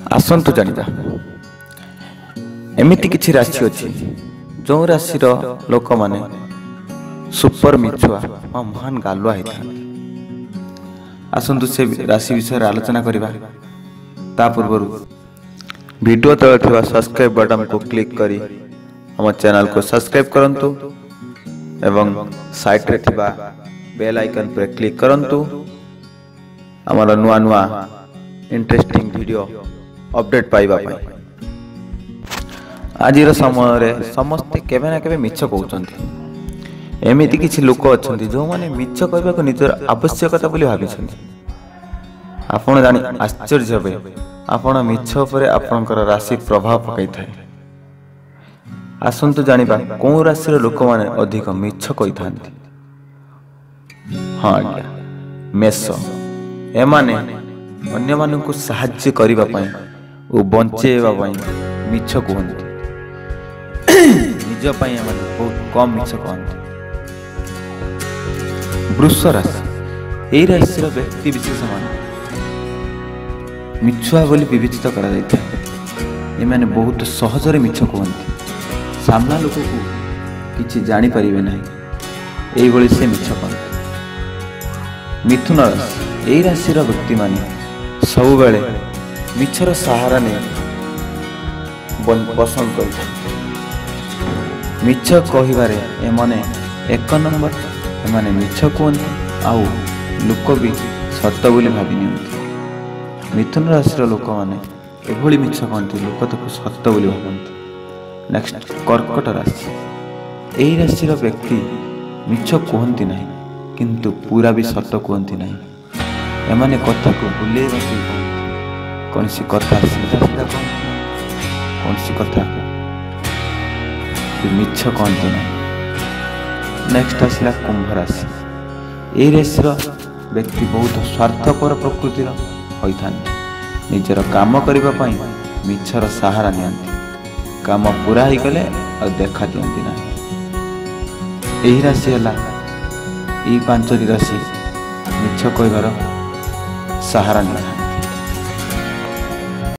आसतु जानिबा एमिति किछि राशि अछि जो राशिर लोक माने सुपर मिछुआ और महान गालुआ होता। आसतु से राशि विषय आलोचना करिबा। ता पूर्व वीडियो तले थिबा सब्सक्राइब बटन को क्लिक करी हम चैनल को सब्सक्राइब करंतु एवं साइड रे थिबा बेल आइकन पर क्लिक करंतु हमर नुआ नुआ इंटरेस्टिंग वीडियो अपडेट पाइबा पाई। आजिर समय रे समस्ते केबे ना केबे मिछ कहउचंती। एमिति किछि लोक अछंती जो माने मिछ कहबा को निजर आवश्यकता बोली भाबिछंती। आपण जानि आश्चर्य हेबे आपण मिछ उपरे आपनकर राशि प्रभाव पकाई थाए। आसंतु जानिबा कोन राशि लोक माने अधिक मिछ कहि थांती। हां आज्ञा मेष एमाने अन्य मानकु सहाय्य करिबा पई ओ बंचेबा पई मिछ कहंती। निज पई एमाने बहुत कम मिछ कहंती। वृष राशि एई राशि व्यक्ति विशेष माने मिछुआ बोली विवेचित करा जायता। एमाने बहुत सहजरे मिछ कहंती। सामना लोक को किछि जानि परिबे नाही एई बोली से मिछ कहंती। मिथुन राशि एई राशि व्यक्ति माने सब बेले मिछर सहारा ने पसंद कर मिछ कहिबारे एमाने एक नंबर एमाने मिछ कहंती आउ लोक भी सत बोली भाबी नियंती। मिथुन राशि लोक माने एभली मिछ कहंती लोक ताको सत बोली भाबंती। नेक्स्ट कर्कट राशि एही राशि व्यक्ति मिछ कहंती नहीं किंतु पूरा भी सत कहंती नहीं। एमाने कथा को बुले बसी कौन सी कथा सीधा सीधा कहंती कौन सी कथा मिछ कहंती नहीं। नेक्स्ट आसला कुंभ राशि एही राशि व्यक्ति बहुत स्वार्थपर प्रकृतिर होइथांती। निजर काम करिबा पई मिछर सहारा नियंती। काम पूरा ही गले और देखा दियंती नहीं। एही राशि हला एही पांचरी राशि मिछ कहबार सहारा नहीं।